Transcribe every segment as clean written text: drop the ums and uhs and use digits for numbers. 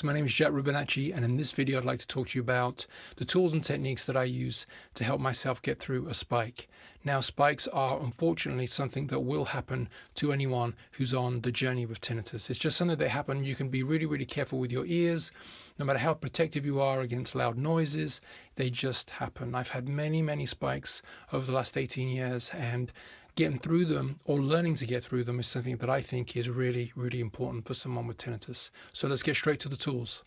So my name is Rubinacci, and in this video I'd like to talk to you about the tools and techniques that I use to help myself get through a spike. Now, spikes are unfortunately something that will happen to anyone who's on the journey with tinnitus. It's just something that happens. You can be really careful with your ears. No matter how protective you are against loud noises, they just happen. I've had many spikes over the last 18 years, and getting through them or learning to get through them is something that I think is really important for someone with tinnitus. So let's get straight to the tools.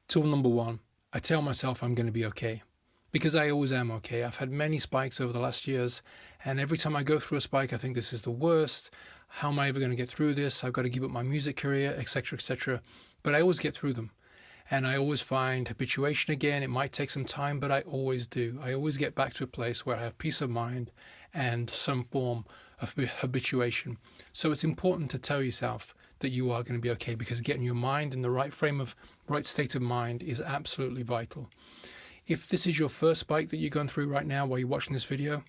Tool number one, I tell myself I'm going to be okay, because I always am okay. I've had many spikes over the last years, and every time I go through a spike, I think this is the worst. How am I ever going to get through this? I've got to give up my music career, etc. But I always get through them. And I always find habituation again. It might take some time, but I always do. I always get back to a place where I have peace of mind and some form of habituation. So it's important to tell yourself that you are going to be okay, because getting your mind in the right state of mind is absolutely vital. If this is your first spike that you're going through right now while you're watching this video,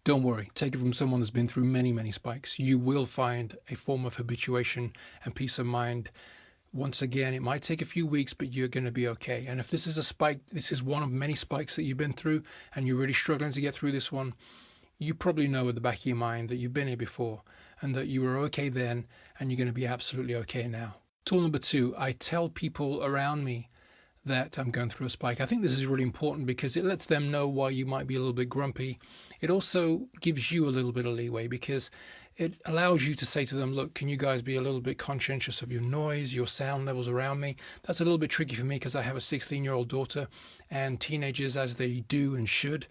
don't worry. Take it from someone that's been through many spikes. You will find a form of habituation and peace of mind. Once again, it might take a few weeks, but you're going to be okay. And if this is a spike, this is one of many spikes that you've been through, and you're really struggling to get through this one, you probably know at the back of your mind that you've been here before and that you were okay then, and you're going to be absolutely okay now. Tool number two, I tell people around me that I'm going through a spike. I think this is really important because it lets them know why you might be a little bit grumpy. It also gives you a little bit of leeway, because it allows you to say to them, look, can you guys be a little bit conscientious of your noise, your sound levels around me? That's a little bit tricky for me because I have a 16-year-old daughter, and teenagers, as they do and should,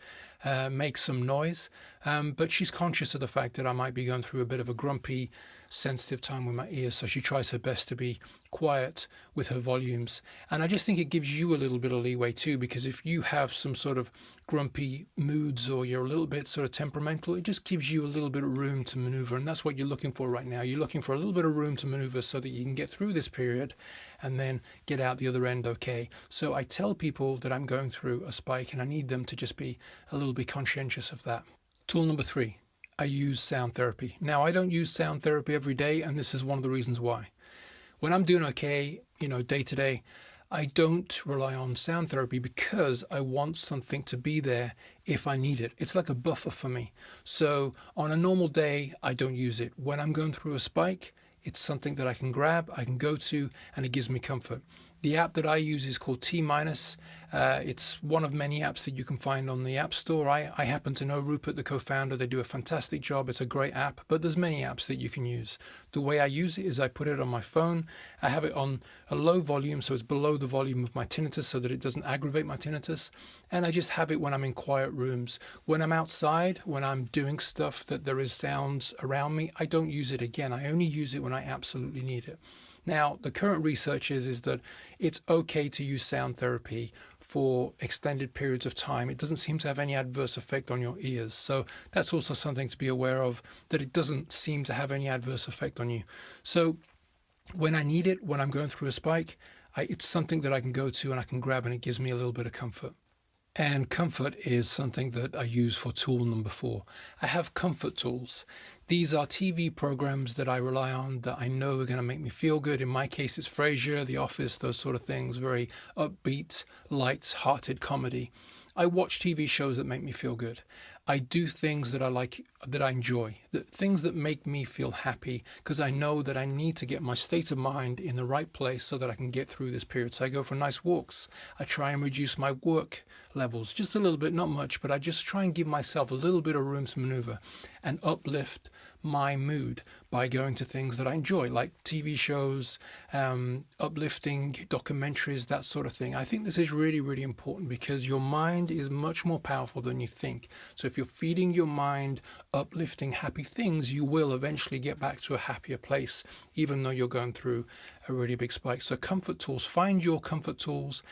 make some noise. But she's conscious of the fact that I might be going through a bit of a grumpy, sensitive time with my ears, so she tries her best to be quiet with her volumes. And I just think it gives you a little bit of leeway too, because if you have some sort of grumpy moods or you're a little bit sort of temperamental, it just gives you a little bit of room to maneuver. And that's what you're looking for right now. You're looking for a little bit of room to maneuver so that you can get through this period and then get out the other end okay. So I tell people that I'm going through a spike, and I need them to just be a little bit conscientious of that. Tool number three, I use sound therapy. Now, I don't use sound therapy every day, and this is one of the reasons why. When I'm doing okay, day to day, I don't rely on sound therapy because I want something to be there if I need it. It's like a buffer for me. So on a normal day, I don't use it. When I'm going through a spike, it's something that I can grab, I can go to, and it gives me comfort. The app that I use is called T-. It's one of many apps that you can find on the App Store. I happen to know Rupert, the co-founder. They do a fantastic job. It's a great app, but there's many apps that you can use. The way I use it is I put it on my phone. I have it on a low volume, so it's below the volume of my tinnitus so that it doesn't aggravate my tinnitus. And I just have it when I'm in quiet rooms. When I'm outside, when I'm doing stuff that there is sounds around me, I don't use it again. I only use it when I absolutely need it. Now, the current research is that it's okay to use sound therapy for extended periods of time. It doesn't seem to have any adverse effect on your ears. So that's also something to be aware of, that it doesn't seem to have any adverse effect on you. So when I need it, when I'm going through a spike, it's something that I can go to and I can grab, and it gives me a little bit of comfort. And comfort is something that I use for tool number four. I have comfort tools. These are TV programs that I rely on that I know are going to make me feel good. In my case, it's Frasier, The Office, those sort of things, very upbeat, light-hearted comedy. I watch TV shows that make me feel good. I do things that I like, that I enjoy, things that make me feel happy, because I know that I need to get my state of mind in the right place so that I can get through this period. So I go for nice walks. I try and reduce my work levels just a little bit, not much, but I just try and give myself a little bit of room to maneuver and uplift my mood by going to things that I enjoy, like TV shows, uplifting documentaries, that sort of thing. I think this is really important, because your mind is much more powerful than you think. So if you're feeding your mind uplifting, happy things, you will eventually get back to a happier place, even though you're going through a really big spike. So comfort tools, find your comfort tools,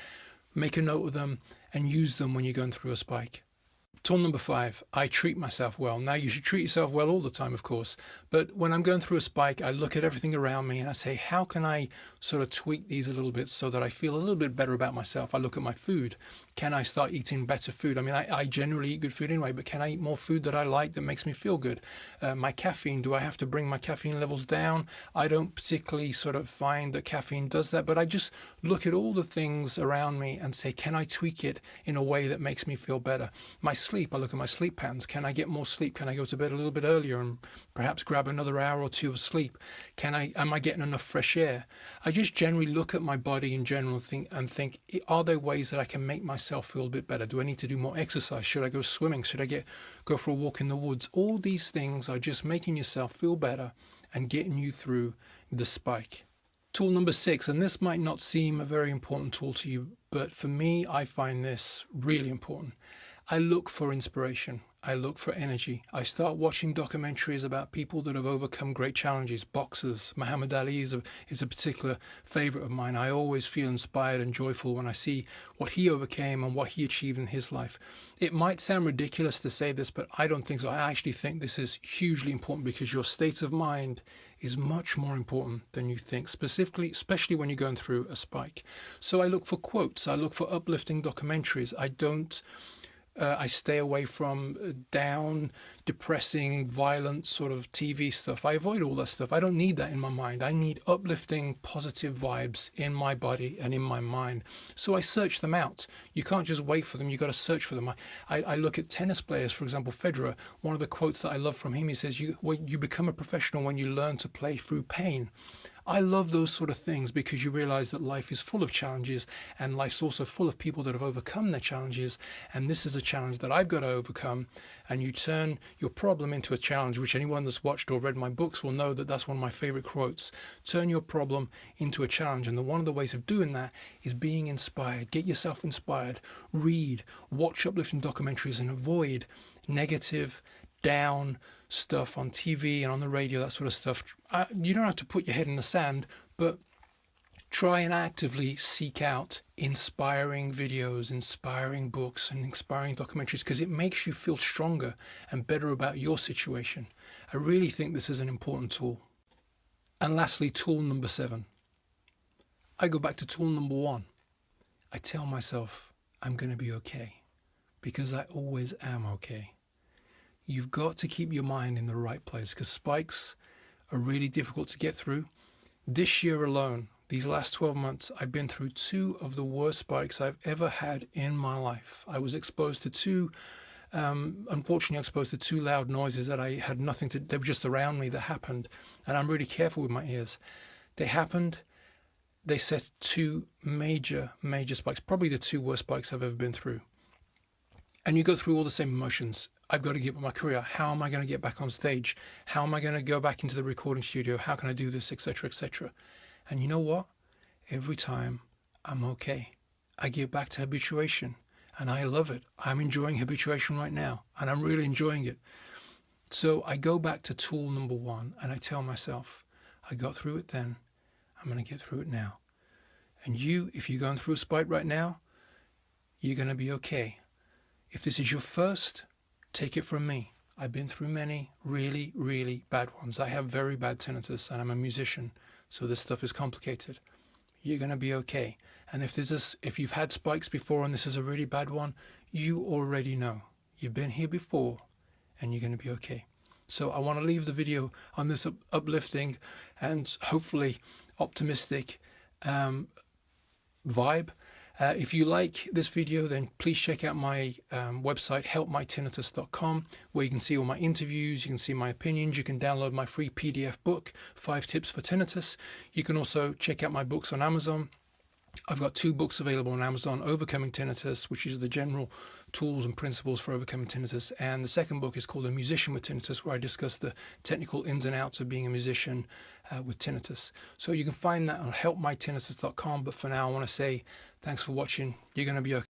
make a note of them, and use them when you're going through a spike. Tool number 5, I treat myself well. Now, you should treat yourself well all the time, of course, but when I'm going through a spike, I look at everything around me and I say, how can I sort of tweak these a little bit so that I feel a little bit better about myself? I look at my food. Can I start eating better food? I mean, I generally eat good food anyway, but can I eat more food that I like that makes me feel good? My caffeine, do I have to bring my caffeine levels down? I don't particularly sort of find that caffeine does that, but I just look at all the things around me and say, can I tweak it in a way that makes me feel better? My sleep, I look at my sleep patterns. Can I get more sleep? Can I go to bed a little bit earlier and perhaps grab another hour or two of sleep? Am I getting enough fresh air? I just generally look at my body in general and think, are there ways that I can make myself feel a bit better? Do I need to do more exercise? Should I go swimming? Should I go for a walk in the woods? All these things are just making yourself feel better and getting you through the spike. Tool number 6, and this might not seem a very important tool to you, but for me, I find this really important. I look for inspiration. I look for energy. I start watching documentaries about people that have overcome great challenges. Boxers. Muhammad Ali is a particular favorite of mine. I always feel inspired and joyful when I see what he overcame and what he achieved in his life. It might sound ridiculous to say this, but I don't think so. I actually think this is hugely important because your state of mind is much more important than you think, especially when you're going through a spike. So I look for quotes. I look for uplifting documentaries. I stay away from down, depressing, violent sort of TV stuff. I avoid all that stuff. I don't need that in my mind. I need uplifting, positive vibes in my body and in my mind. So I search them out. You can't just wait for them. You've got to search for them. I look at tennis players, for example, Federer. One of the quotes that I love from him, he says, you become a professional when you learn to play through pain. I love those sort of things because you realize that life is full of challenges and life's also full of people that have overcome their challenges. And this is a challenge that I've got to overcome. And you turn your problem into a challenge, which anyone that's watched or read my books will know that that's one of my favorite quotes. Turn your problem into a challenge. And one of the ways of doing that is being inspired. Get yourself inspired. Read, watch uplifting documentaries and avoid negative, down stuff on TV and on the radio, that sort of stuff. You don't have to put your head in the sand, but try and actively seek out inspiring videos, inspiring books, and inspiring documentaries because it makes you feel stronger and better about your situation. I really think this is an important tool. And lastly, tool number 7. I go back to tool number 1. I tell myself I'm going to be okay because I always am okay. You've got to keep your mind in the right place because spikes are really difficult to get through. This year alone, these last 12 months, I've been through 2 of the worst spikes I've ever had in my life. I was exposed to 2, unfortunately exposed to 2 loud noises that I had nothing to, they were just around me that happened. And I'm really careful with my ears. They happened, they set 2 major spikes, probably the 2 worst spikes I've ever been through. And you go through all the same emotions. I've got to give up my career. How am I going to get back on stage? How am I going to go back into the recording studio? How can I do this, etc., etc.? And you know what? Every time I'm okay. I get back to habituation and I love it. I'm enjoying habituation right now and I'm really enjoying it. So I go back to tool number 1 and I tell myself, I got through it then. I'm going to get through it now. And you, if you're going through a spike right now, you're going to be okay. If this is your first, take it from me. I've been through many really, really bad ones. I have very bad tinnitus and I'm a musician, so this stuff is complicated. You're going to be okay. And if you've had spikes before and this is a really bad one, you already know. You've been here before and you're going to be okay. So I want to leave the video on this uplifting and hopefully optimistic vibe. If you like this video, then please check out my website, helpmytinnitus.com, where you can see all my interviews, you can see my opinions, you can download my free PDF book, 5 Tips for Tinnitus. You can also check out my books on Amazon. I've got 2 books available on Amazon, Overcoming Tinnitus, which is the general tools and principles for overcoming tinnitus. And the second book is called A Musician with Tinnitus, where I discuss the technical ins and outs of being a musician with tinnitus. So you can find that on helpmytinnitus.com. But for now, I want to say thanks for watching. You're going to be okay.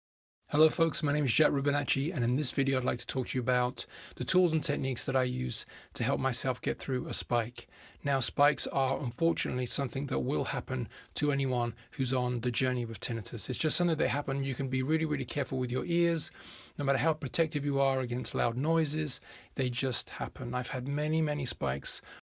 Hello folks, my name is Rubinacci, and in this video I'd like to talk to you about the tools and techniques that I use to help myself get through a spike. Now, spikes are unfortunately something that will happen to anyone who's on the journey with tinnitus. It's just something that happens. You can be really careful with your ears. No matter how protective you are against loud noises, they just happen. I've had many spikes